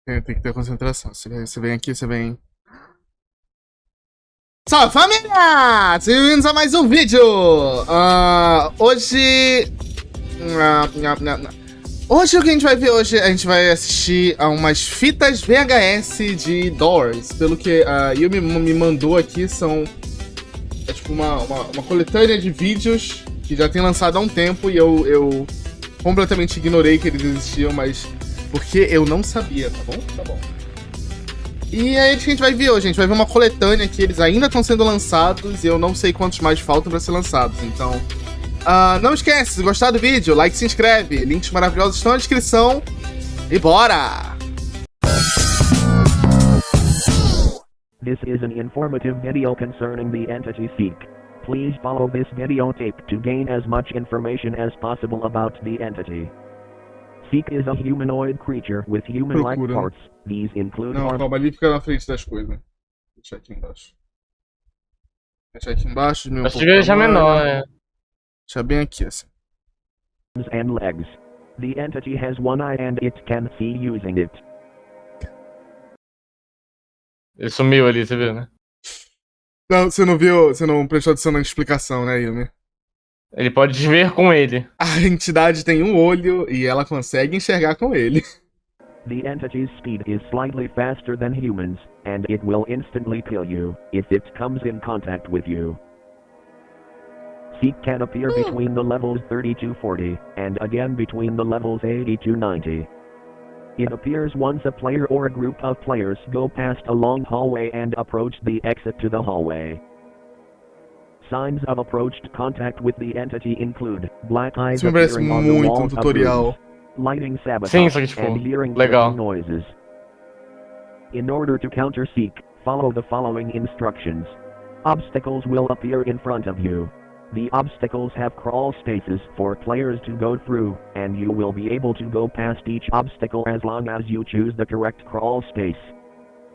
Tem que ter concentração. Você vem aqui, você vem... Salve, família! Sejam bem-vindos a mais um vídeo! Hoje... Hoje o que a gente vai ver hoje, a gente vai assistir a umas fitas VHS de Doors. Pelo que a Yumi me mandou aqui, são... É tipo uma coletânea de vídeos que já tem lançado há um tempo e eu completamente ignorei que eles existiam, mas... Porque eu não sabia, tá bom? Tá bom. E é isso que a gente vai ver hoje. A gente vai ver uma coletânea que eles ainda estão sendo lançados e eu não sei quantos mais faltam para ser lançados. Então, não esquece, se gostar do vídeo, like e se inscreve. Links maravilhosos estão na descrição. E bora! This is an informative video concerning the entity Seek. Please follow this video tape to gain as much information as possible about the entity. Seek is a humanoid creature with human-like parts. These include... Não, calma, ali fica na frente das coisas. Deixa aqui embaixo. Deixa aqui embaixo. Acho que deixa menor, né? Deixa bem aqui, assim. And legs. The entity has one eye and it can see using it. Ele sumiu ali, você viu, né? Não, você não viu, você não prestou atenção na explicação, né, Yumi? Ele pode ver com ele. A entidade tem um olho e ela consegue enxergar com ele. The entity's speed is slightly faster than humans, and it will instantly kill you if it comes in contact with you. Seek can appear between the levels 30 to 40, and again between the levels 80 to 90. It appears once a player or a group of players go past a long hallway and approach the exit to the hallway. Signs of approached contact with the entity include black eyes appearing on the walls of rooms, lighting sabotage, and hearing noises. In order to counter Seek, follow the following instructions. Obstacles will appear in front of you. The obstacles have crawl spaces for players to go through, and you will be able to go past each obstacle as long as you choose the correct crawl space.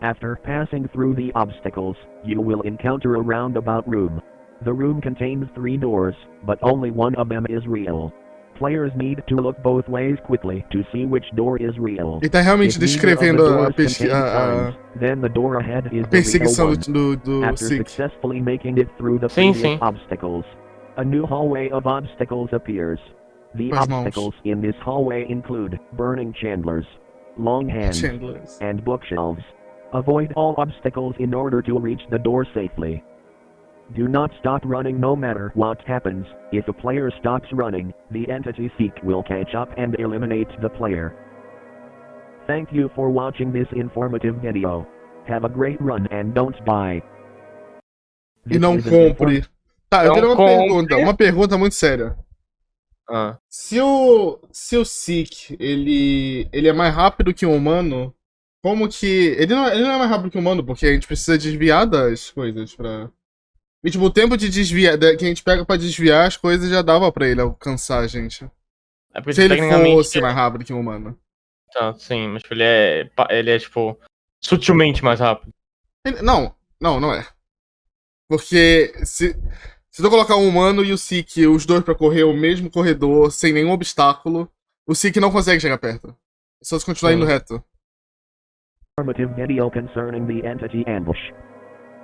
After passing through the obstacles, you will encounter a roundabout room. The room contains 3 doors, but only one of them is real. Players need to look both ways quickly to see which door is real. Ele tá realmente descrevendo a perseguição do After successfully making it through the previous obstacles, a new hallway of obstacles appears. The obstacles in this hallway include burning chandlers, long hands, and bookshelves. Avoid all obstacles in order to reach the door safely. Do not stop running no matter what happens. If a player stops running, the entity Seek will catch up and eliminate the player. Thank you for watching this informative video. Have a great run and don't buy. E não compre. Tá, eu tenho uma pergunta muito séria. Se o Seek, ele é mais rápido que um humano, como que... Ele não é mais rápido que um humano, porque a gente precisa desviar das coisas pra... E, tipo, o tempo de desviar, que a gente pega pra desviar as coisas já dava pra ele alcançar a gente. Se ele fosse mais rápido que um humano. Tá, sim, mas ele é, tipo, sutilmente mais rápido. Não é. Porque se eu colocar um humano e o Seek, os dois pra correr o mesmo corredor, sem nenhum obstáculo, o Seek não consegue chegar perto. É só se continuar indo reto. Informative video concerning the entity ambush.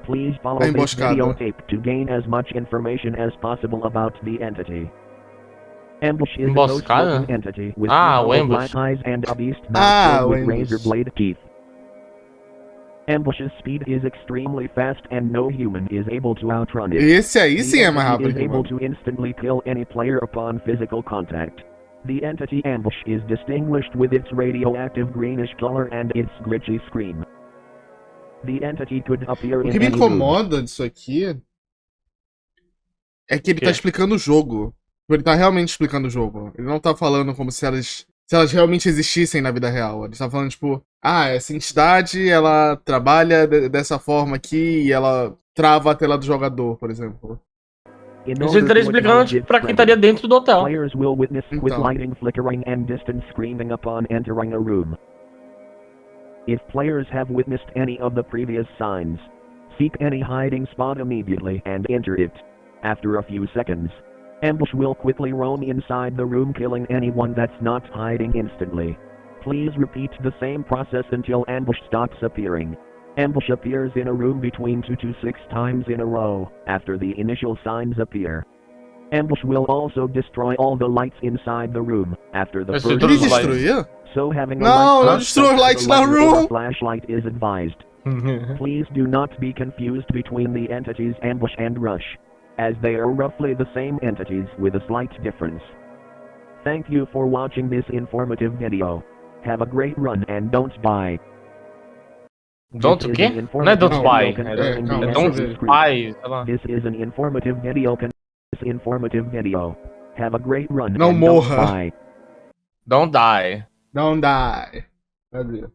Please follow this video tape to gain as much information as possible about the entity. Ambush is a ghost-looking entity with black eyes and a beast mouth with razor blade teeth. Ambush's speed is extremely fast and no human is able to outrun it. Esse aí sim é mais rápido. It is able to instantly kill any player upon physical contact. The entity ambush is distinguished with its radioactive greenish color and its glitchy scream. The entity could appear in o que me incomoda disso aqui é que ele tá explicando o jogo. Ele tá realmente explicando o jogo. Ele não tá falando como se elas realmente existissem na vida real. Ele tá falando, tipo, essa entidade, ela trabalha dessa forma aqui e ela trava a tela do jogador, por exemplo. Isso ele estaria explicando, tipo, pra quem estaria dentro do hotel. Players will witness with lighting flickering and distant screaming upon entering a room. If players have witnessed any of the previous signs, seek any hiding spot immediately and enter it. After a few seconds, ambush will quickly roam inside the room killing anyone that's not hiding instantly. Please repeat the same process until ambush stops appearing. Ambush appears in a room between 2 to 6 times in a row, after the initial signs appear. Ambush will also destroy all the lights inside the room, after the Mas first todos Ele os lights. destruía? So having a Não, light não destruiu os lights na or room. flashlight is advised. Please do not be confused between the entities ambush and rush, as they are roughly the same entities with a slight difference. Thank you for watching this informative video. Have a great run and don't buy. Don't o quê? Não é don't buy, é don't buy, sei lá. This is an informative video. Have a great run Não and don't morra. buy. Don't die. Não dá. Cadê?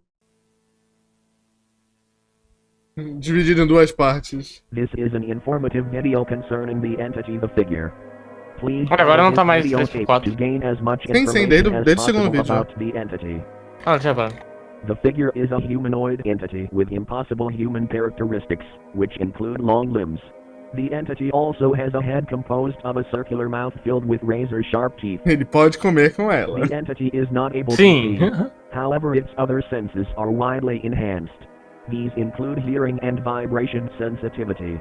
Dividido em duas partes. This is an informative video concerning the entity the figure. Please Olha, agora não tá mais video 3x4. to gain as much Sim, information desde o as segundo possible vídeo. about the entity. Ah, deixa eu ver. The figure is a humanoid entity with impossible human characteristics, which include long limbs. The entity also has a head composed of a circular mouth filled with razor-sharp teeth. Ele pode comer com ela. The entity is not able to Sim. see. However, its other senses are widely enhanced. These include hearing and vibration sensitivity.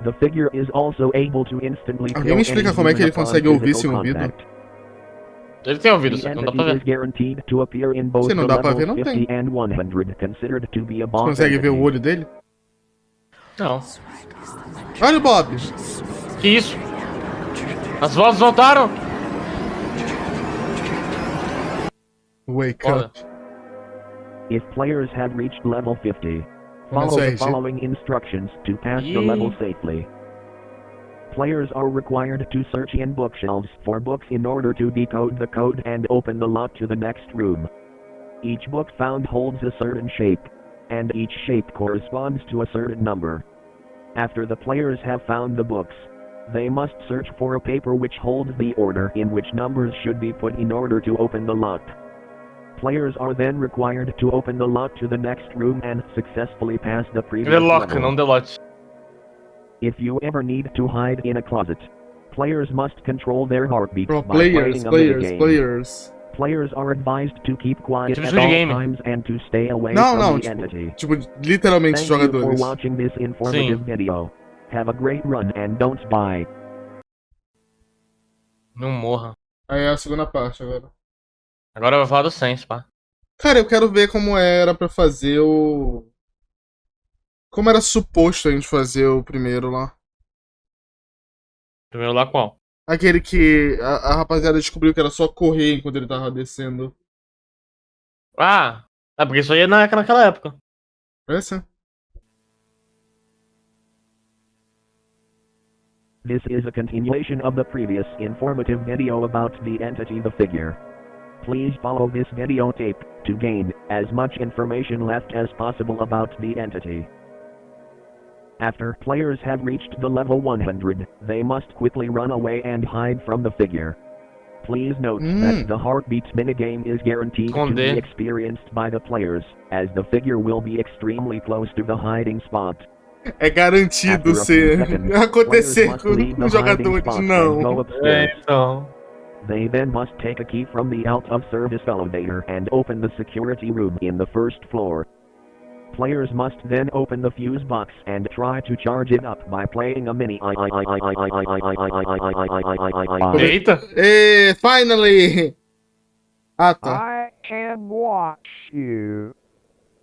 The figure is also able to instantly kill Alguém me explica any como é que ele human upon consegue ouvir physical sem ouvido? contact. Ele tem ouvido, The só que não dá entity pra is ver. guaranteed to appear in both Se the não dá pra levels ver, não 50 tem. and 100, considered to be a boss Consegue ver o entity. olho dele? Não. Olha o Bob. Que isso? As vozes voltaram! Wake Olha. up. If players have reached level 50, Começou follow a the RG. following instructions to pass the Yee. level safely. Players are required to search in bookshelves for books in order to decode the code and open the lock to the next room. Each book found holds a certain shape, and each shape corresponds to a certain number. After the players have found the books, they must search for a paper which holds the order in which numbers should be put in order to open the lock. Players are then required to open the lock to the next room and successfully pass the previous Delock, level. não delote. If you ever need to hide in a closet, players must control their heartbeat Pro by players, playing a players, minigame. players. Players are advised to keep quiet Tipo at jogo de all game. times and to stay away Não, from não, the tipo, entity. literalmente Thank you for jogadores. watching this informative Sim. video. Have a great run and don't buy. Não morra. Aí é a segunda parte agora. Agora vai falar do Sense, pá. Cara, eu quero ver como era pra fazer o... Como era suposto a gente fazer o primeiro lá. Primeiro lá qual? Aquele que a rapaziada descobriu que era só correr enquanto ele tava descendo. Ah! É porque isso aí é naquela época. Esse? This is a continuation of the previous informative video about the entity the figure. Please follow this video tape to gain as much information left as possible about the entity. After players have reached the level 100, they must quickly run away and hide from the figure. Please note that the heartbeat minigame is guaranteed to be Esconder. experienced by the players, as the figure will be extremely close to the hiding spot. É garantido ser acontecer com os jogadores, não. É, então. They then must take a key from the out-of-service elevator and open the security room in the first floor. Players must then open the fuse box and try to charge it up by playing a mini. Eita! Finally! Ah, tá. I can watch you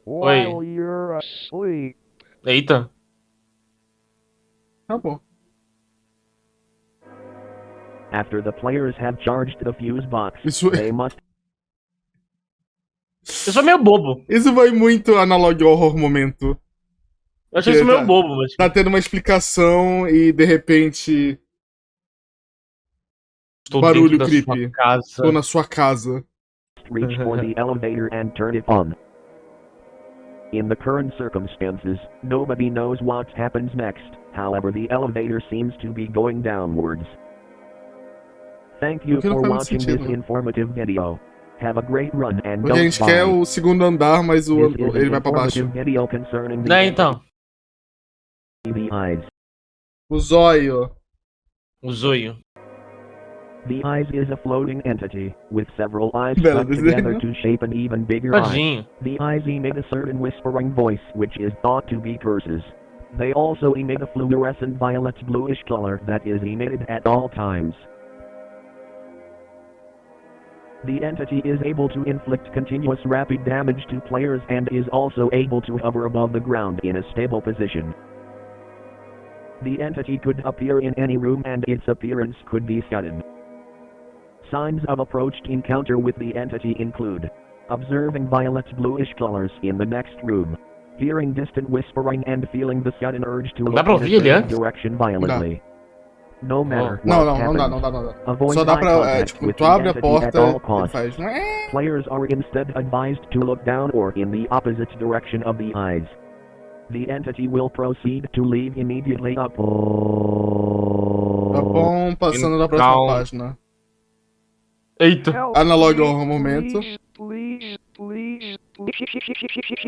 while you're asleep. Eita! Acabou. After the players have charged the fuse box, Isso, they must Eu sou meio bobo. isso foi muito analog horror momento. Eu achei isso meio bobo, mas. Tá tendo uma explicação e de repente Estou barulho dentro da creepy. sua casa. tô na sua casa. reach for the elevator and turn it on. In the current circumstances, nobody knows what happens next, however the elevator seems to be going downwards. Thank you Porque não for faz watching sentido. this informative video. Have a great run and Porque a don't gente quer buy. o segundo andar, mas This is ele an vai pra baixo. informative video concerning the Né, então. the eyes. O zóio. O zoio. The eyes is a floating entity, with several eyes stuck together to shape an even bigger eye. The eyes emit a certain whispering voice which is thought to be curses. They also emit a fluorescent violet-bluish color that is emitted at all times. The entity is able to inflict continuous rapid damage to players and is also able to hover above the ground in a stable position. The entity could appear in any room and its appearance could be sudden. Signs of approached encounter with the entity include observing violet-bluish colors in the next room, hearing distant whispering and feeling the sudden urge to look in a certain direction violently. No matter what happens, avoid eye contact with the entity at all costs. Players are instead advised to look down or in the opposite direction of the eyes. The entity will proceed to leave immediately upon passando da próxima página. Eita. Analógico ao momento.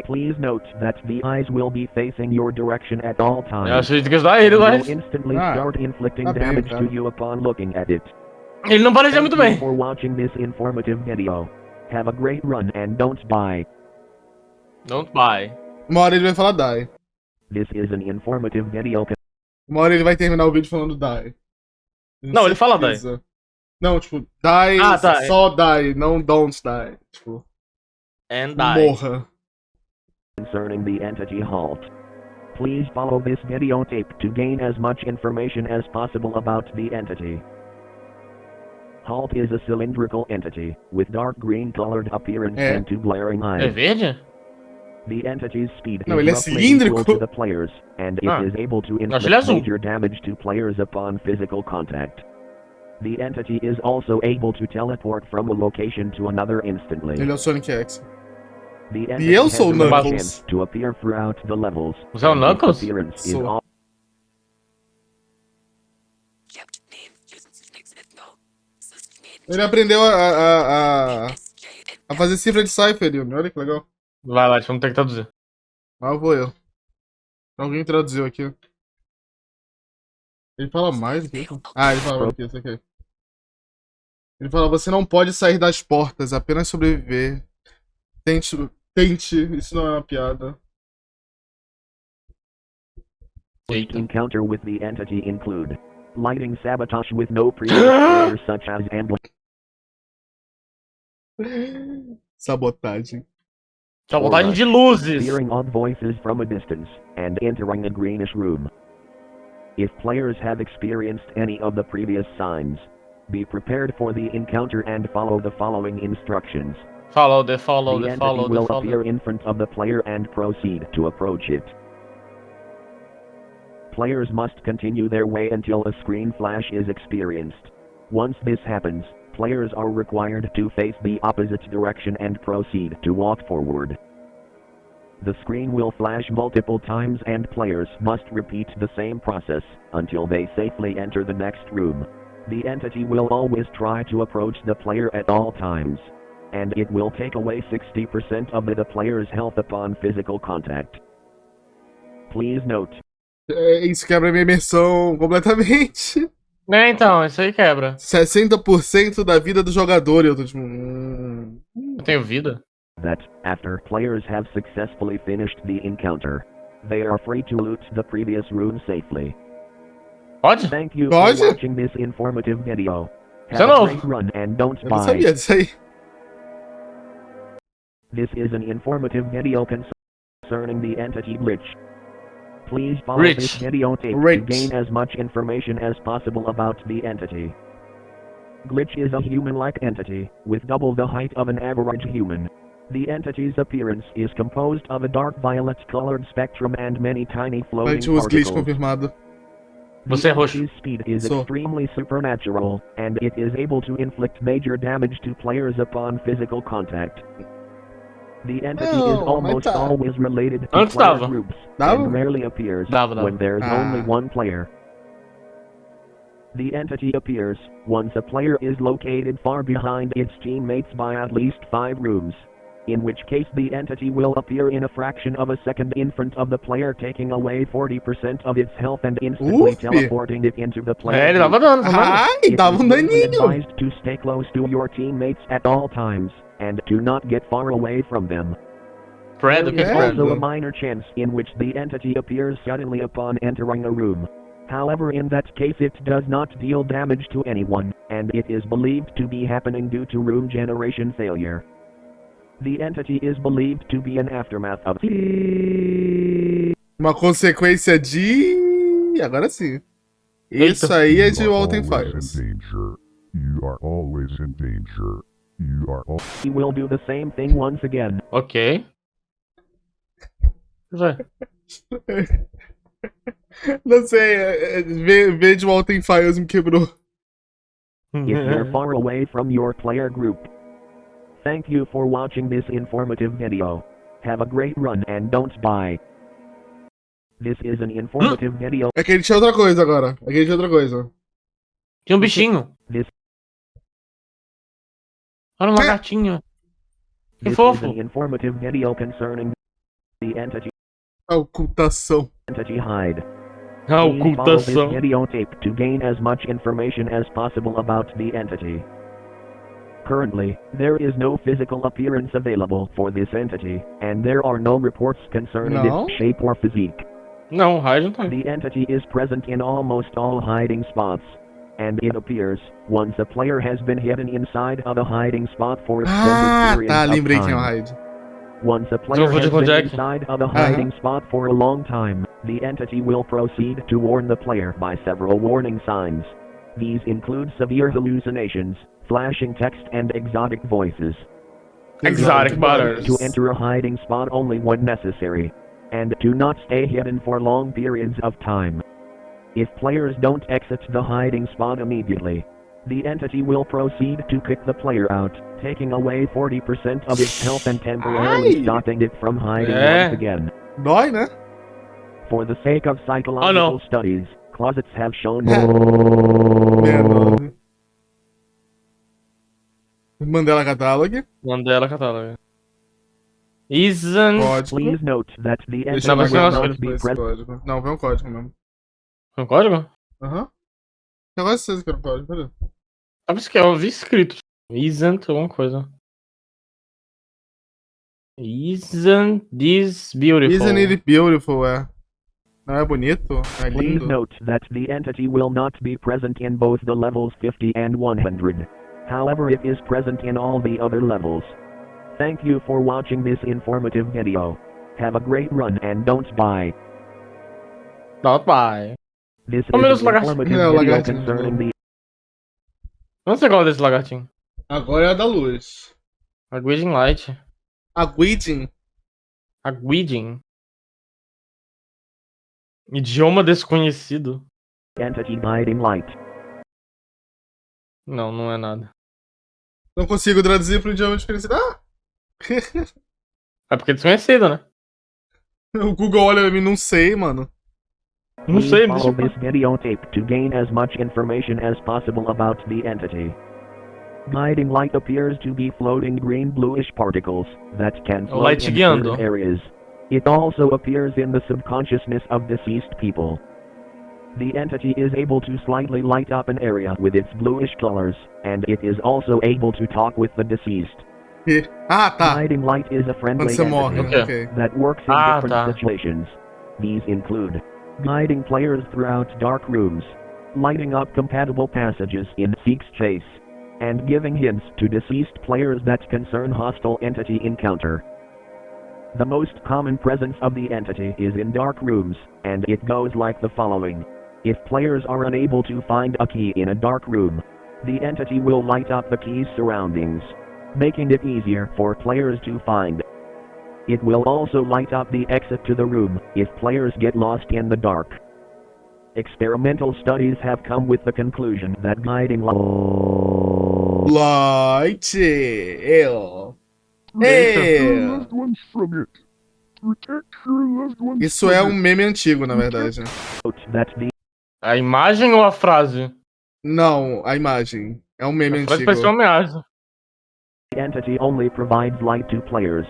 Please note that the eyes will be facing your direction at all times. Eu achei que ajudar ele, It mas... will instantly start inflicting damage to you upon looking at it. Ele não parecia muito bem. Thank you for watching this informative video. Have a great run and don't buy. Don't buy. Uma hora ele vai falar die. This is an informative video. Uma hora ele vai terminar o vídeo falando die. Não, ele fala die. Não, tipo, die, só die, não don't die. Tipo, and die. Morra. Concerning the entity halt. Please follow this video tape to gain as much information as possible about the entity. Halt is a cylindrical entity, with dark green colored appearance and two glaring eyes. É verde? The entity's speed is roughly equal to the players, and it is able to inflict major damage to players upon physical contact. The entity is also able to teleport from a location to another instantly. Ele é o Sonic X. The entity has a chance to appear throughout the levels. Você é o Knuckles? Ele aprendeu a fazer cifra de cipher, Yumi. Olha que legal. Vai lá, vamos ter que traduzir. Ah, vou eu. Alguém traduziu aqui. Ele fala mais do que isso? Ah, ele fala aqui, isso aqui. Ele fala, você não pode sair das portas, apenas sobreviver. Tente, isso não é uma piada. Encounter with the entity include lighting sabotage with no previous failure such as Sabotagem. Sabotagem de luzes. Hearing odd voices from a distance and entering a greenish room. If players have experienced any of the previous signs, be prepared for the encounter and follow the following instructions. The entity will appear in front of the player and proceed to approach it. Players must continue their way until a screen flash is experienced. Once this happens, players are required to face the opposite direction and proceed to walk forward. The screen will flash multiple times and players must repeat the same process until they safely enter the next room. The entity will always try to approach the player at all times, and it will take away 60% of the player's health upon physical contact. Please note. Isso quebra minha imersão completamente. É, então, isso aí quebra. 60% da vida do jogador, eu tô tipo... Eu tenho vida? That, after players have successfully finished the encounter, they are free to loot the previous room safely. Pode? Thank you for watching this informative video. Have a great run and don't buy. Eu não sabia disso aí. This is an informative video concerning the entity Glitch. Please follow this video tape to gain as much information as possible about the entity. Glitch is a human-like entity, with double the height of an average human. The entity's appearance is composed of a dark violet-colored spectrum and many tiny floating Glitch particles. confirmado. Você é roxo. Its speed is extremely supernatural, and it is able to inflict major damage to players upon physical contact. The entity is almost always related to player groups, and rarely appears when there is only one player. The entity appears once a player is located far behind its teammates by at least 5 rooms. in which case the entity will appear in a fraction of a second in front of the player, taking away 40% of its health and instantly teleporting it into the player. Ele tava dando, Ai, dava um daninho. Advised to stay close to your teammates at all times, and do not get far away from them. Fred, o que é There is Fred? also a minor chance in which the entity appears suddenly upon entering a room. However, in that case it does not deal damage to anyone, and it is believed to be happening due to room generation failure. The entity is believed to be an aftermath of Uma consequência de... Agora sim. Isso aí é de Walten Fires. You are always in danger. You are always... He will do the same thing once again. Ok. Vai. Não sei, ver de Walten Fires me quebrou. If you're far away from your player group. Thank you for watching this informative video. Have a great run and don't buy. This is an informative video. É que ele tinha outra coisa agora. É que ele tinha outra coisa. Tinha um bichinho. This, Olha um lagartinho. Que this is fofo. an informative video concerning the entity A ocultação. hide. A Please follow this ocultação. video tape to gain as much information as possible about the entity. Currently, there is no physical appearance available for this entity, and there are no reports concerning No? its shape or physique. Não, o raio não tá. The entity is present in almost all hiding spots, and it appears once a player has been hidden inside of a hiding spot for extended Ah, periods tá, of lembrei quem é o time. Hyde. Once a player has been Jack. inside of a hiding spot for a long time, the entity will proceed to warn the player by several warning signs. These include severe hallucinations, flashing text, and exotic voices. Exotic butters. To enter a hiding spot only when necessary, and do not stay hidden for long periods of time. If players don't exit the hiding spot immediately, the entity will proceed to kick the player out, taking away 40% of its health and temporarily Ai. stopping it from hiding É. once again. Dói, né? For the sake of psychological studies, closets have shown Merda. Mandela Catalog. Mandela catálogo. Isn't. Código. Please note that the Deixa entity eu mas will não, guardar not be depois esse present. código. Não, vem um código mesmo. Um código? Aham. Eu gosto de certeza que era um código, peraí. Sabe isso que eu vi escrito. Isn't alguma coisa. Isn't this beautiful? Isn't it beautiful, é. Não é bonito? É Please lindo? note that the entity will not be present in both the levels 50 and 100. However, it is present in all the other levels. Thank you for watching this informative video. Have a great run and don't buy. Not by. This is Oh, menos an lagartinho. informative Não, video lagartinho. concerning the Não sei qual é desse lagartinho. Agora é a da luz. A Guiding Light. A Guiding. A Guiding. Idioma desconhecido. entity guiding light. Não, não é nada. Não consigo traduzir pro idioma desconhecido. Ah! É porque é desconhecido, né? O Google olha pra mim, não sei, mano. Não Please sei, follow deixa this video tape to gain as much information as possible about the entity. Guiding light appears to be floating green bluish particles that can float Light in guiando. certain areas. It also appears in the subconsciousness of deceased people. The entity is able to slightly light up an area with its bluish colors, and it is also able to talk with the deceased. Ah, tá. Guiding light is a friendly Quando você morre, entity Okay. ok. that works in Ah, different tá. situations. These include guiding players throughout dark rooms, lighting up compatible passages in Seek's Chase, and giving hints to deceased players that concern hostile entity encounter. The most common presence of the entity is in dark rooms, and it goes like the following. If players are unable to find a key in a dark room, the entity will light up the key's surroundings, making it easier for players to find. It will also light up the exit to the room if players get lost in the dark. Experimental studies have come with the conclusion that guiding Light. Eu. Protect your loved ones from it. Protect your loved ones Isso from é it. um meme antigo, na verdade. that the A imagem ou a frase? Não, a imagem. É um meme A frase antigo. parecia uma ameaça. entity only provides light to players,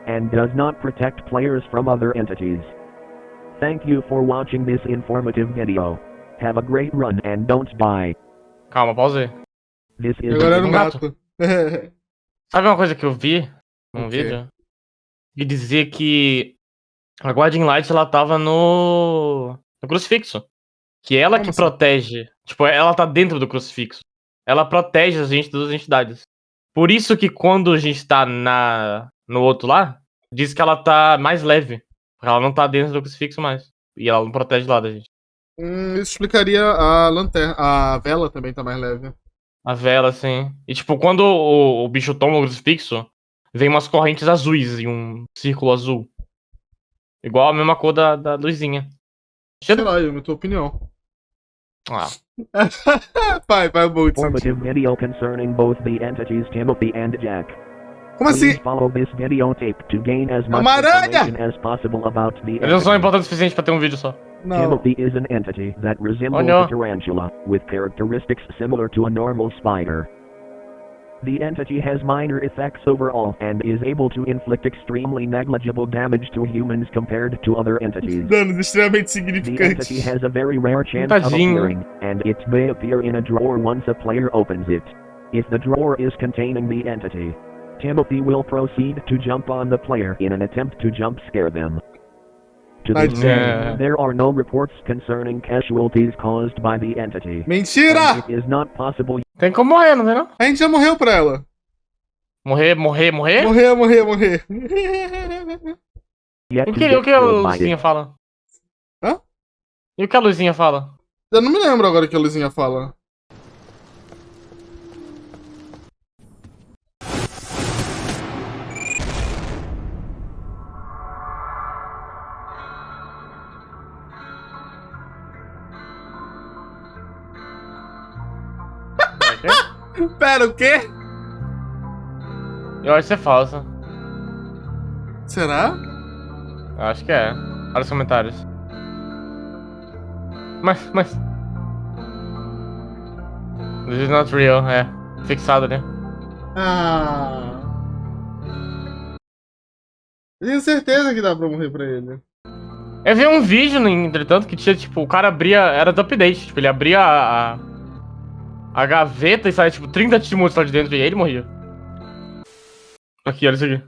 and does not protect players from other entities. Thank you for watching this informative video. Have a great run and don't buy. Calma, pausa aí. This is Agora era um gato. gato. Sabe uma coisa que eu vi num O quê? vídeo? Que dizia que a Guardian Light ela tava no crucifixo. Que ela Como que assim? protege. Tipo, ela tá dentro do crucifixo. Ela protege a gente das entidades. Por isso que quando a gente tá no outro lá, diz que ela tá mais leve. Porque ela não tá dentro do crucifixo mais. E ela não protege lá da gente. Isso explicaria a lanterna. A vela também tá mais leve. A vela, assim. E tipo, quando o bicho toma o crucifixo, vem umas correntes azuis e um círculo azul. Igual a mesma cor da luzinha. Sei lá, Yumi, tua opinião. Ah. Vai muito informative sentido. video concerning both the entities Timothy and Jack. Como assim? Please follow this video tape to gain as much Uma aranha! information as possible about the Eles não são entity. importantes o suficiente pra ter um vídeo só. Não. Timothy is an entity that resembles no. a tarantula, with characteristics similar to a normal spider. The entity has minor effects overall and is able to inflict extremely negligible damage to humans compared to other entities. Danos extremamente The entity significantes. has a very rare chance of Tadinho. appearing, and it may appear in a drawer once a player opens it. If the drawer is containing the entity, Timothy will proceed to jump on the player in an attempt to jump scare them. To this Tadinho. day, there are no reports concerning casualties caused by the entity. Mentira! And it is not possible Tem como morrer, não tem não? A gente já morreu pra ela. Morrer? Morrer. yet O to que, get o que a killed by luzinha it. fala? Hã? E o que a luzinha fala? Eu não me lembro agora o que a Luzinha fala. Pera, o quê? Eu acho que é falsa. Será? Eu acho que é. Olha os comentários. Mas... This is not real, é. Fixado ali. Ah. Eu tenho certeza que dá pra morrer pra ele. Eu vi um vídeo, entretanto, que tinha, tipo, o cara abria... Era do update, tipo, ele abria a gaveta e saía, tipo, 30 timotes lá de dentro e aí ele morria. Aqui, olha isso aqui.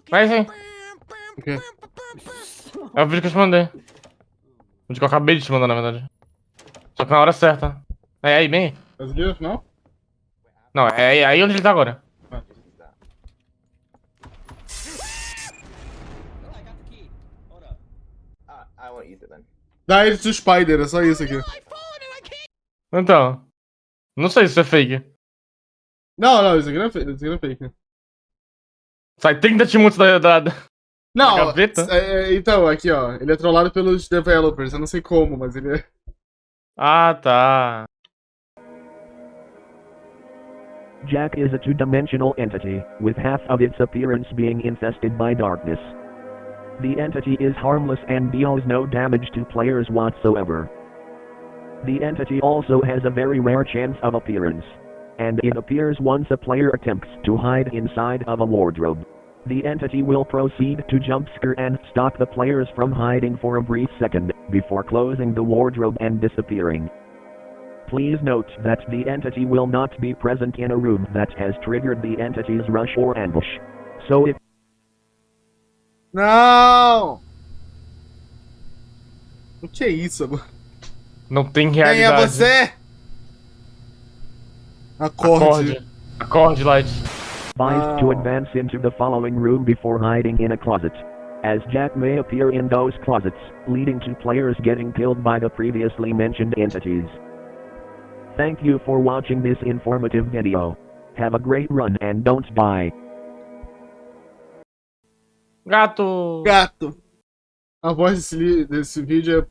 Vai sim. O quê? É o vídeo que eu te mandei. O vídeo que eu acabei de te mandar, na verdade. Só que na hora certa. É aí, bem aí. Mas aqui no final? Não, é aí onde ele tá agora. Dá ele do Spider, é só isso aqui. Então. Não sei se isso é fake. Não, isso aqui não é fake. Isso aqui não é fake. Sai 30 timotes da Não, gaveta? então, aqui ó, ele é trollado pelos developers, eu não sei como, mas ele é... Ah, tá. Jack is a two-dimensional entity, with half of its appearance being infested by darkness. The entity is harmless and deals no damage to players whatsoever. The entity also has a very rare chance of appearance, and it appears once a player attempts to hide inside of a wardrobe. The entity will proceed to jump scare and stop the players from hiding for a brief second, before closing the wardrobe and disappearing. Please note that the entity will not be present in a room that has triggered the entity's rush or ambush. So if Não! O que é isso agora? Não tem Quem é realidade. você? Acorde. Acorde, Light. advised to advance into the following room before hiding in a closet, as Jack may appear in those closets, leading to players getting killed by the previously mentioned entities. Thank you for watching this informative video. Have a great run and don't buy. Gato. Gato. A voz desse vídeo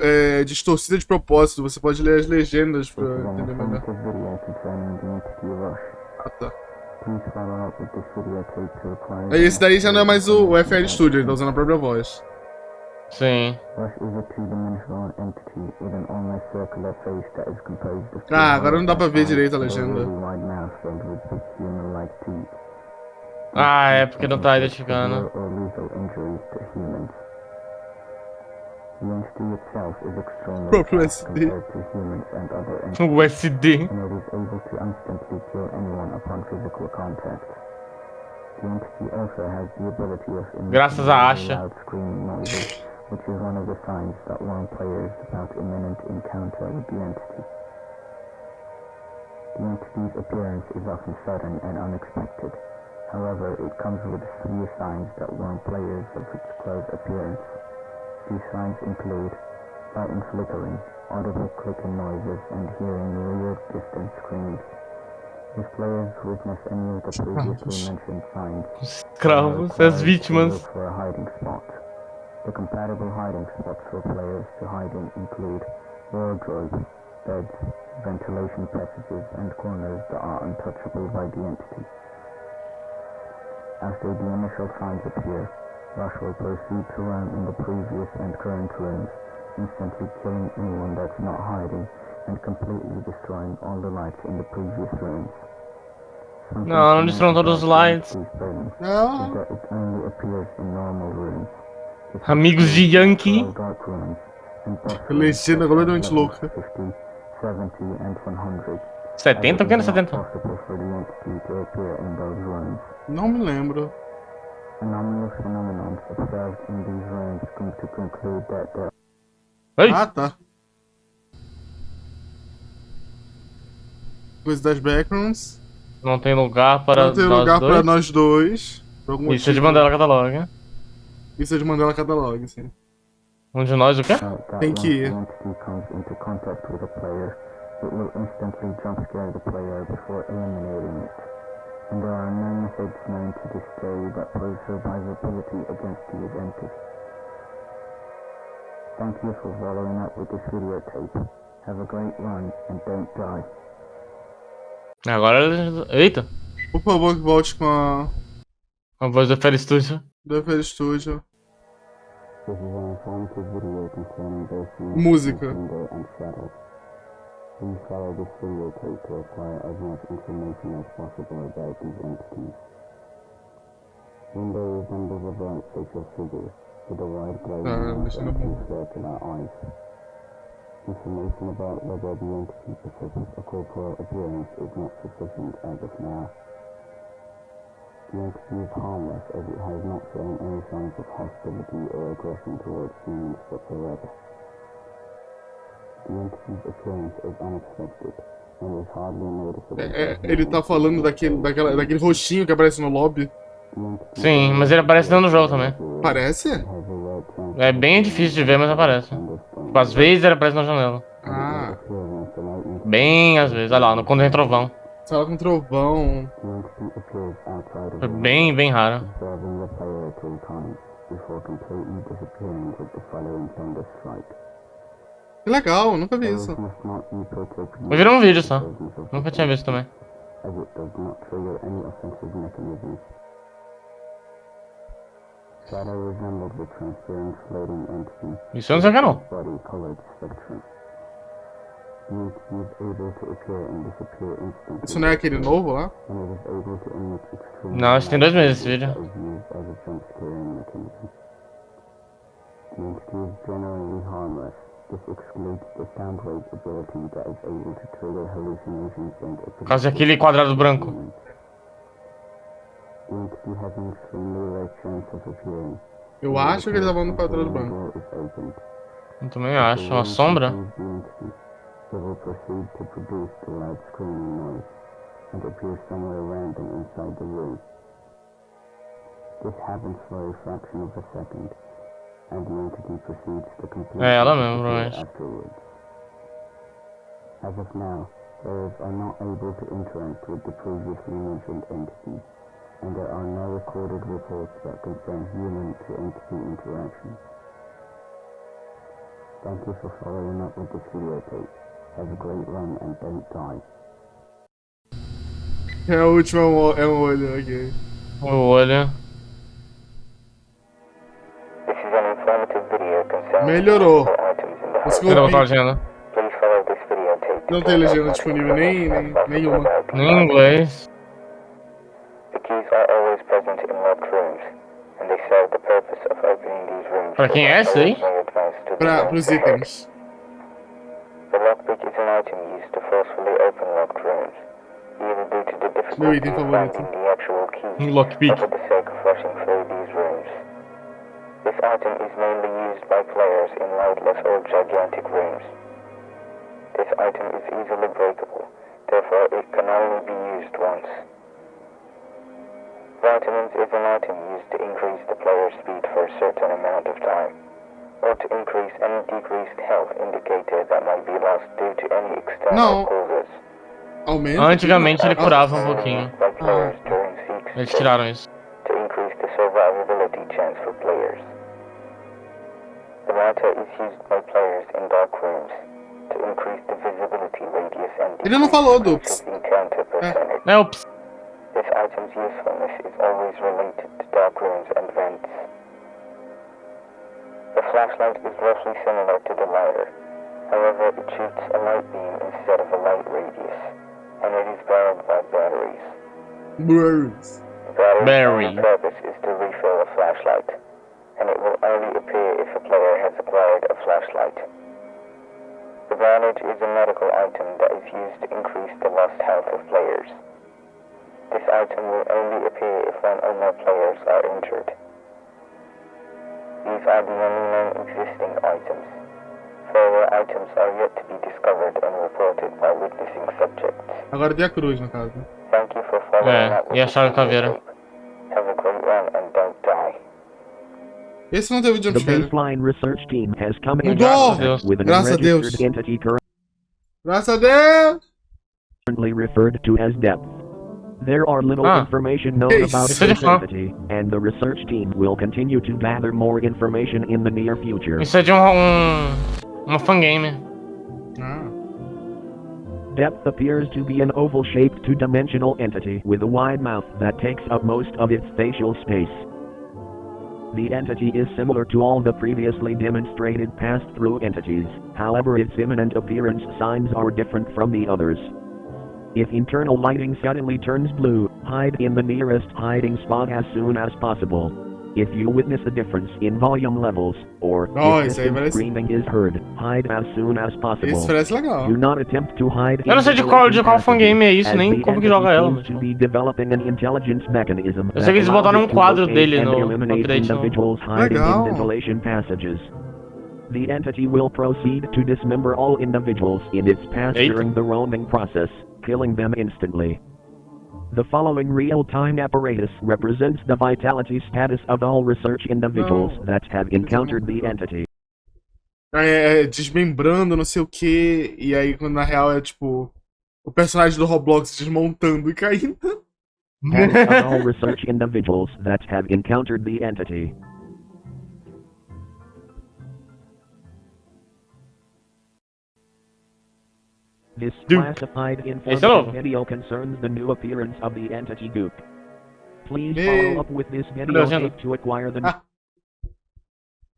é distorcida de propósito. Você pode ler as legendas pra entender melhor. Ah, tá. Esse daí já não é mais o FL Studio, ele tá usando a própria voz. Sim. Rush is a two-dimensional entity with an almost circular face that is composed of two Ah, agora não dá pra ver eyes direito a and a legenda. really wide mouth filled with big human-like teeth. Ah, é porque não tá Inflict severe identificando. or lethal injuries to humans. The entity itself is extremely Próprio fast SD. compared to humans and other entities, O SD. and it is able to instantly kill anyone upon physical contact. The entity also has the ability of Graças emitting a really Asha. loud screaming noises, which is one of the signs that warn players about imminent encounter with the entity. The entity's appearance is often sudden and unexpected. However, it comes with 3 signs that warn players of its close appearance. These signs include light flickering, audible clicking noises, and hearing weird distant screams. If players witness any of the previously mentioned signs, Os they are escravos, as required to vítimas. look for a hiding spot. The compatible hiding spots for players to hide in include wardrobes, beds, ventilation passages, and corners that are untouchable by the entity. After the initial signs appear, Rush will proceed to roam in the previous and current rooms, instantly killing anyone that's not hiding and completely destroying all the lights in the previous rooms. Something Não, não destruam unique todos os about the lights. entity's presence Ah, is that it only appears in normal rooms. It Amigos de excludes Yankee. natural dark rooms and boss a rooms legenda such completamente as levels louca. 50, 70, and 100. 70? O que é It is not 70? possible for the entity to appear in those rooms. Não me lembro. Anomalous phenomenons observed in these rooms come to conclude that there Oi! Ah, tá. Coisa das backgrounds. Não tem lugar para Não tem nós lugar dois. pra nós dois. Por algum Isso é de motivo. Mandela Catalog. Isso é de Mandela Catalog, sim. Um de nós o quê? that Tem once que the ir. entity comes into contact with a player, it will instantly jump scare the player before eliminating it. And there are no methods known to this day that pose survivability against these entities. Thank you for following up with this videotape. Have a great run and don't die. Agora eles. Eita! Por favor, que volte com A voz do Fera Studio. do FL Studio. This is an informative video concerning both the Música. window and shadow. Please follow this videotape to acquire as much information as possible about these entities. Window resembles a bright facial figure with a wide glowing mouth deixa eu and ver. 2 circular eyes. Information about whether the entity possesses a corporeal appearance is not sufficient as of now. The entity is harmless as it has not shown any signs of hostility or aggression towards humans whatsoever. The entity's appearance is unexpected and is hardly noticeable. Ele tá falando daquele roxinho que aparece no lobby. Sim, mas ele aparece dentro do jogo também. Parece? É bem difícil de ver, mas aparece. Tipo, às vezes ele aparece na janela. Ah, Bem às vezes. Olha lá, no quando tem trovão. sala com trovão. Foi bem, bem raro. Observing the player 3 times before completely disappearing with the following thunder strike. Que legal, nunca vi Players isso. must not use protection Eu vi um vídeo só. presence of Nunca the tinha visto também. as it does not trigger any offensive mechanisms. Shadow resembles the transparent floating entity Isso eu não sei o que é não. body colored spectrum. The entity is able to appear and disappear instantly. Isso não é aquele novo lá? And it is able to emit extreme Não, acho que tem 2 meses esse that vídeo. is used as a jump scaring mechanism. The entity is generally harmless. This excludes the sound wave ability that is able to trigger hallucinations and Por causa daquele quadrado branco. The entity has an extremely low chance of appearing. Eu acho que ele tá falando do quadrado branco. Door is opened. Eu também acho. Uma sombra. The entity, it will proceed to produce the loud screaming noise and appear somewhere random inside the room. This happens for a fraction of a second, and the entity proceeds to completely É ela mesmo, disappear provavelmente. afterwards. As of now, players are not able to interact with the previously mentioned entities, and there are no recorded reports that concern human to entity interaction. Thank you for following up with this videotape. Have a great run and don't die. É a última, é um olho, ok. O olho. This is an informative video Melhorou. Mas que eu Cadê ouvi, botar a legenda? Please follow this videotape. não tem legenda disponível nenhuma. Em inglês. The keys are always present in locked rooms, and they serve the purpose of opening these rooms. Pra quem é esse aí? Pros itens. The lockpick is an item used to forcefully open locked rooms, either due to the Meu difficulty item of favorito. finding the actual key, Lockpick. or for the sake of rushing through these rooms. This item is mainly used by players in lightless or gigantic rooms. This item is easily breakable, therefore it can only be used once. Vitamins is an item used to increase the player's speed for a certain amount of time, or to increase any decreased health indicator that might be lost due to any external Não. causes. Aumenta. Antigamente ele curava um pouquinho. By players during Seek's Eles stage tiraram isso. to increase the survivability chance for players. The latter is used by players in dark rooms to increase the visibility radius and Ele não falou do decrease the encounter percentage. É, ops. This item's usefulness is always related to dark rooms and vents. The flashlight is roughly similar to the lighter. However, it shoots a light beam instead of a light radius, and it is powered by batteries. Birds. Battery. Battery's only purpose is to refill a flashlight, and it will only appear if a player has acquired a flashlight. The bandage is a medical item that is used to increase the lost health of players. This item will only appear if one or more players are injured. These are the only known existing items. Further items are yet to be discovered and reported by witnessing subjects. Agora tem a cruz, no caso. Thank you for following É, up with e a this chave caveira. videotape. Have a great run and don't die. Esse não teve The jumpscare. baseline research team has come in Mudou! contact with an Graças a Deus. unregistered entity Graças a Deus! currently referred to as depth. There are little information known Yes. about Isso é this de fã. entity, and the research team will continue to gather more information in the near future. Isso é de uma fangame. Ah. Depth appears to be an oval-shaped two-dimensional entity with a wide mouth that takes up most of its spatial space. The entity is similar to all the previously demonstrated pass-through entities, however its imminent appearance signs are different from the others. If internal lighting suddenly turns blue, hide in the nearest hiding spot as soon as possible. If you witness a difference in volume levels, or Oh, if isso aí distant parece- screaming is heard, hide as soon as possible. Esse parece legal. Do not attempt to hide Eu não sei de qual fangame é isso, as nem the como que entity joga ela. seems to be developing an intelligence mechanism Eu sei que eles that botaram allows it to quadro locate dele and no eliminate update novo. individuals hiding Legal. in ventilation passages. The entity will proceed to dismember all individuals in its path Eita. during the roaming process, killing them instantly. The following real-time apparatus represents the vitality status of all research individuals No. that have encountered the entity. Desmembrando, não sei o que. E aí, quando na real é tipo. O personagem do Roblox desmontando e caindo. Status of all research individuals that have encountered the entity. This Duke. classified Esse é informative novo. video concerns the new appearance of the entity Goop. Please Ei. follow up with this video Legenda. tape to acquire the Ah.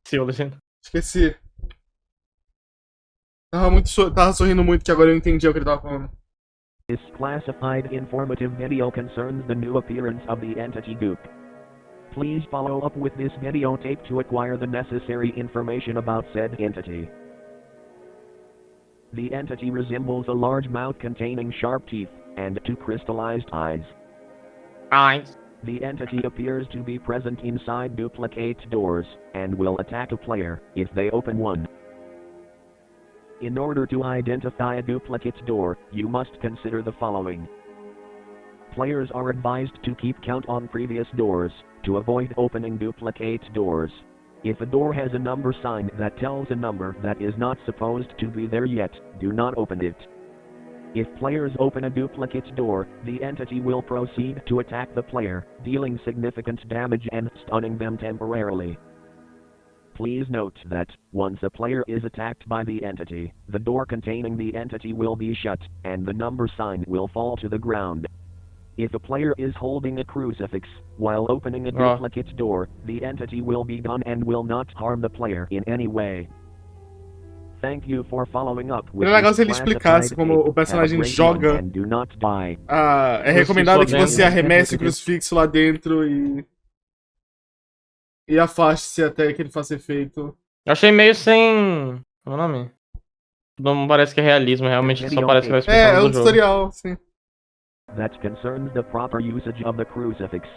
Sim, legenda. Esqueci. Tava sorrindo muito que agora eu entendi o que ele tava falando. This classified informative video concerns the new appearance of the entity Goop. Please follow up with this video tape to acquire the necessary information about said entity. The entity resembles a large mouth containing sharp teeth and two crystallized eyes. Ai. The entity appears to be present inside duplicate doors and will attack a player if they open one. In order to identify a duplicate door, you must consider the following. Players are advised to keep count on previous doors to avoid opening duplicate doors. If a door has a number sign that tells a number that is not supposed to be there yet, do not open it. If players open a duplicate door, the entity will proceed to attack the player, dealing significant damage and stunning them temporarily. Please note that, once a player is attacked by the entity, the door containing the entity will be shut, and the number sign will fall to the ground. If a player is holding a crucifix while opening a duplicate door, the entity will be gone and will not harm the player in any way. Thank you for following up with Seria legal this se ele explicasse classified como tape. o personagem Have a great joga. one and do not die. É recomendado que lá você dentro. arremesse o crucifixo lá dentro e afaste-se até que ele faça efeito. Eu achei meio sem. Qual é o nome? Não parece que é realismo, realmente só parece que vai explicando É do um jogo. tutorial, sim. That concerns the proper usage of the crucifix.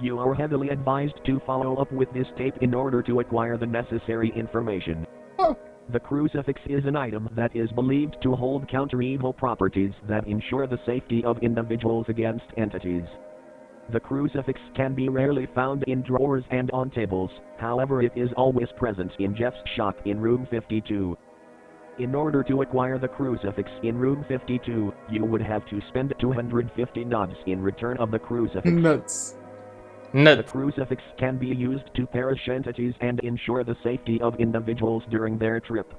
You are heavily advised to follow up with this tape in order to acquire the necessary information. Oh. The crucifix is an item that is believed to hold counter-evil properties that ensure the safety of individuals against entities. The crucifix can be rarely found in drawers and on tables, however it is always present in Jeff's shop in room 52. In order to acquire the crucifix in room 52, you would have to spend 250 nuts in return of the crucifix. Nuts. The crucifix can be used to perish entities and ensure the safety of individuals during their trip.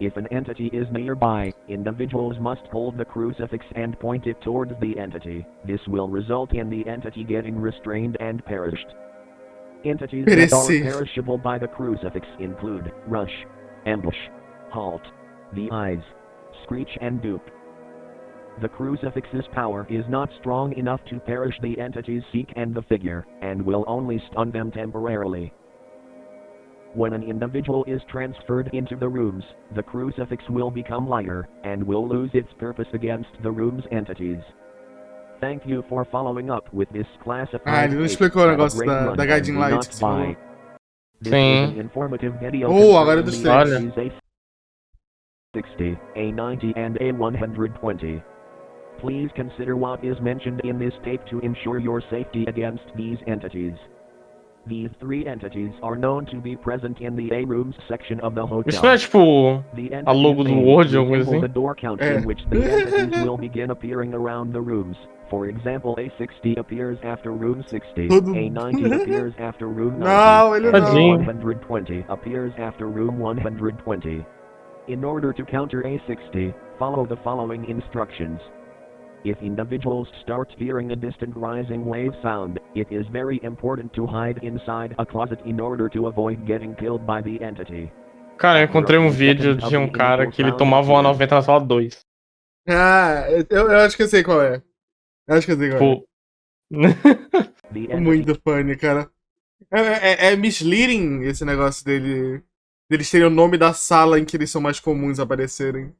If an entity is nearby, individuals must hold the crucifix and point it towards the entity. This will result in the entity getting restrained and perished. Entities that are perishable by the crucifix include rush, ambush, halt, the eyes, screech and dupe. The crucifix's power is not strong enough to perish the entities seek and the figure, and will only stun them temporarily. When an individual is transferred into the rooms, the crucifix will become lighter, and will lose its purpose against the room's entities. Thank you for following up with this classified Ele não explicou o negócio da Guiding Light que você falou. Sim. Agora eu Olha. A60, A90 and A120. Please consider what is mentioned in this tape to ensure your safety against these entities. These three entities are known to be present in the A-rooms section of the hotel. Isso não é tipo a logo do Word ou coisa assim? The door count in which the entities will begin appeering around the rooms. For example, A60 appears after room 60, A90 appears after room 90, and A120 appears after room 120. In order to counter A60, follow the following instructions. If individuals start hearing a distant rising wave sound, it is very important to hide inside a closet in order to avoid getting killed by the entity. Cara, eu encontrei um vídeo de um cara que ele tomava uma 90 na sala 2. Ah, eu acho que eu sei qual é. Eu acho que eu sei qual é. Muito funny, cara. É misleading esse negócio deles terem o nome da sala em que eles são mais comuns aparecerem.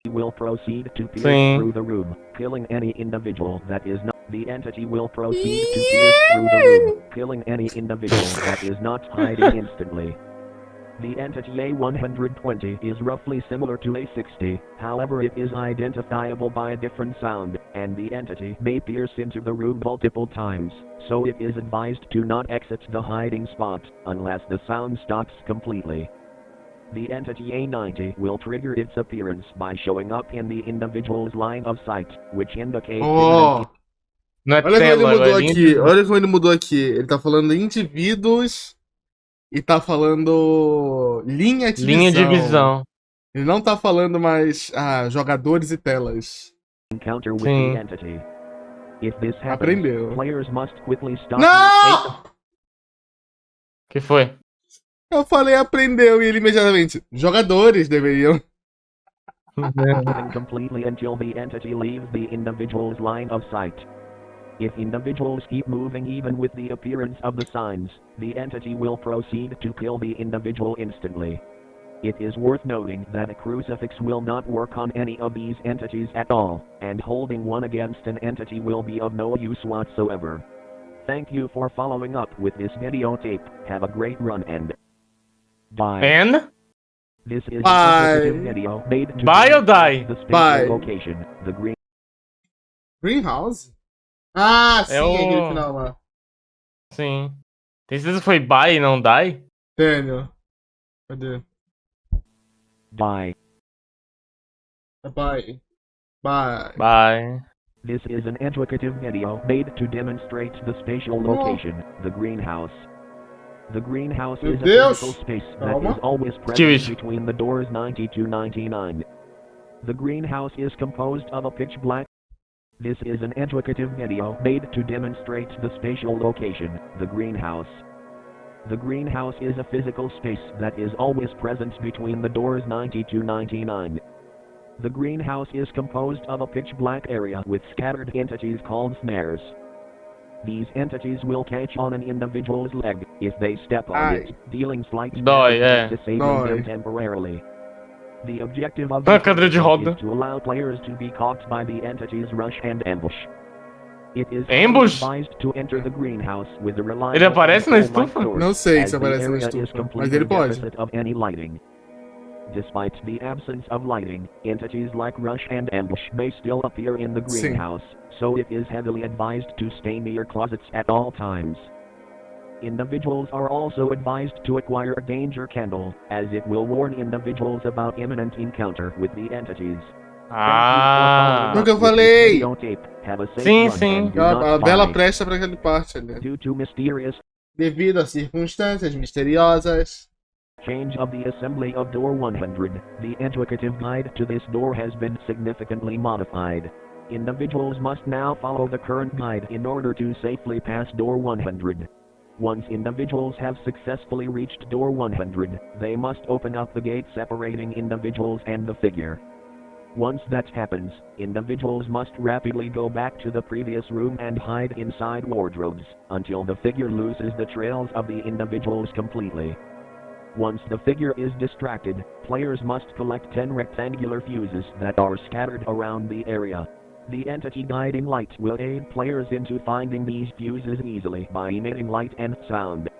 Will proceed to pierce through the room, killing any individual that is not. The entity will proceed to pierce through the room, killing any individual that is not hiding instantly. The entity A120 is roughly similar to A60, however it is identifiable by a different sound, and the entity may pierce into the room multiple times, so it is advised to not exit the hiding spot, unless the sound stops completely. The entity A90 will trigger its appearance by showing up in the individual's line of sight, which indicates... Olha como ele mudou aqui, olha como ele mudou aqui. Ele tá falando indivíduos e tá falando linha de visão. Ele não tá falando mais jogadores e telas. Encounter with the entity. If this happens, aprendeu. Players must quickly stop. Não! Que foi? Eu falei aprendeu e ele imediatamente. Jogadores deveriam. Completely until the entity leaves the individual's line of sight. If individuals keep moving even with the appearance of the signs, the entity will proceed to kill the individual instantly. It is worth noting that a crucifix will not work on any of these entities at all, and holding one against an entity will be of no use whatsoever. Thank you for following up with this videotape. Have a great run and bye. And? This is a video made to buy or die? The special location, the Greenhouse? Ah, sim, aquele final lá. Sim. Tem certeza que foi buy e não die? Tenho. Cadê? Bye. Bye. Bye. Bye. This is an educative video made to demonstrate the spatial location, the greenhouse. The greenhouse is a physical space that is always present between the doors 90 to 99. The greenhouse is composed of a pitch black. This is an educative video made to demonstrate the spatial location, the greenhouse. The greenhouse is a physical space that is always present between the doors 90 to 99. The greenhouse is composed of a pitch-black area with scattered entities called snares. These entities will catch on an individual's leg if they step on it, dealing slight damage and disabling them temporarily. The objective of this is to allow players to be caught by the entity's rush and ambush. It is advised to enter the greenhouse with a reliable Ele aparece na estufa? Não sei se aparece na estufa, mas ele pode. Of any lighting. Despite the absence of lighting, entities like rush and ambush may still appear in the greenhouse, so it is heavily advised to stay near closets at all times. Individuals are also advised to acquire a danger candle, as it will warn individuals about imminent encounter with the entities. Ah! No que eu falei! Sim, sim. A Bela presta pra aquela parte ali. Devido a circunstâncias misteriosas. Change of the assembly of door 100. The intuitive guide to this door has been significantly modified. Individuals must now follow the current guide in order to safely pass door 100. Once individuals have successfully reached door 100, they must open up the gate separating individuals and the figure. Once that happens, individuals must rapidly go back to the previous room and hide inside wardrobes, until the figure loses the trails of the individuals completely. Once the figure is distracted, players must collect 10 rectangular fuses that are scattered around the area. The entity guiding light will aid players into finding these fuses easily by emitting light and sound.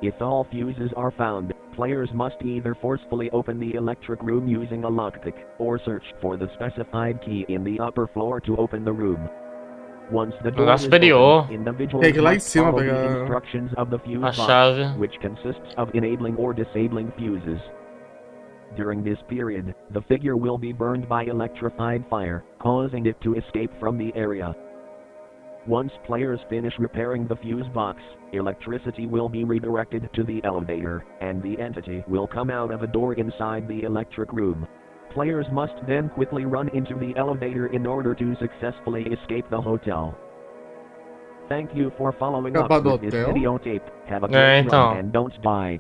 If all fuses are found, players must either forcefully open the electric room using a lockpick, or search for the specified key in the upper floor to open the room. Once the door is open, individuals must follow the instructions of the fuse box, which consists of enabling or disabling fuses. During this period, the figure will be burned by electrified fire, causing it to escape from the area. Once players finish repairing the fuse box, electricity will be redirected to the elevator, and the entity will come out of a door inside the electric room. Players must then quickly run into the elevator in order to successfully escape the hotel. Thank you for following up with this video tape. Have a great run and don't spy.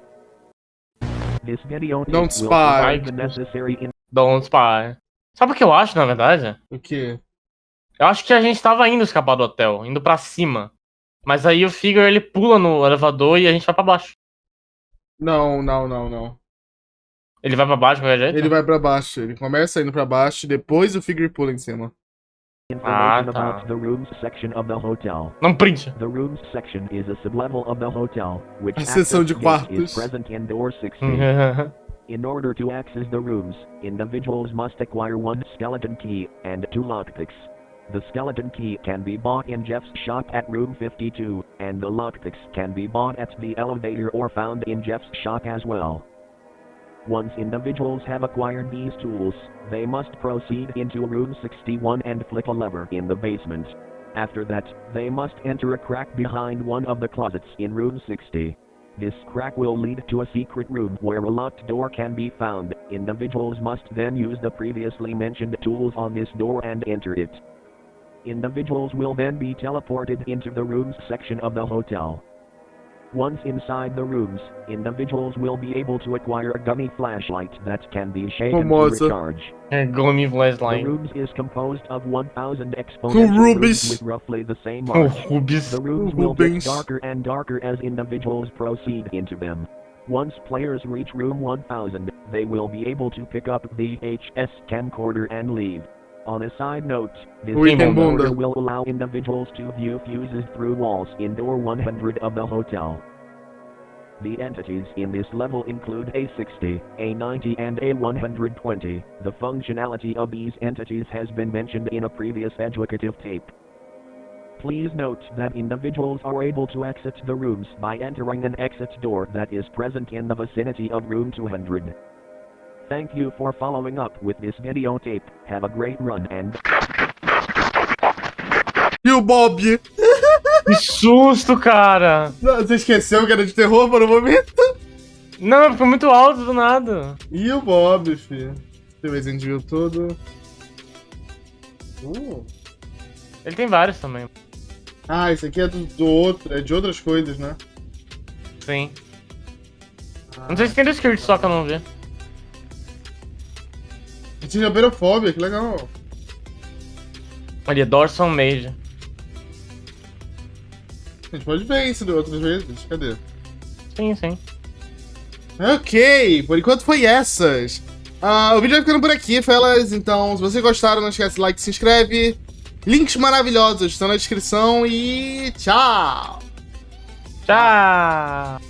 This video tape don't spy. The necessary Don't spy. Sabe o que eu acho, na verdade? O quê? Eu acho que a gente tava indo escapar do hotel, indo pra cima. Mas aí o Figure, ele pula no elevador e a gente vai pra baixo. Não. Ele vai pra baixo, de qualquer jeito? Ele vai pra baixo. Ele começa indo pra baixo e depois o Figure pula em cima. Information about the rooms section of the hotel. Não print. The rooms section is a sublevel of the hotel, which a seção de quartos is present in door 60. In order to access the rooms, individuals must acquire 1 skeleton key and 2 lockpicks. The skeleton key can be bought in Jeff's shop at room 52, and the lockpicks can be bought at the elevator or found in Jeff's shop as well. Once individuals have acquired these tools, they must proceed into room 61 and flick a lever in the basement. After that, they must enter a crack behind one of the closets in room 60. This crack will lead to a secret room where a locked door can be found. Individuals must then use the previously mentioned tools on this door and enter it. Individuals will then be teleported into the rooms section of the hotel. Once inside the rooms, individuals will be able to acquire a gummy flashlight that can be shaken to recharge. Gummy flashlight. The rooms is composed of 1,000 exponential rooms with roughly the same mark. The rooms will get darker and darker as individuals proceed into them. Once players reach room 1,000, they will be able to pick up the VHS camcorder and leave. On a side note, this camcorder will allow individuals to view fuses through walls in door 100 of the hotel. The entities in this level include A60, A90 and A120. The functionality of these entities has been mentioned in a previous educative tape. Please note that individuals are able to exit the rooms by entering an exit door that is present in the vicinity of room 200. Thank you for following up with this video tape. Have a great run and... E o Bob? Que susto, cara! Não, você esqueceu que era de terror por um momento? Não, ficou muito alto do nada. E o Bob, filho? Deixa eu ver se a gente viu tudo. Ele tem vários também. Ah, esse aqui é do outro, é de outras coisas, né? Sim. Não sei se tem descrito, só que eu não vi. Tinha 𝒂𝒏𝒉𝒂, que legal. Ali, Dorson Mage. A gente pode ver isso de outras vezes. Cadê? Sim, sim. Ok, por enquanto foi essas. O vídeo vai ficando por aqui, fellas. Então, se vocês gostaram, não esquece de like e se inscreve. Links maravilhosos estão na descrição e tchau! Tchau!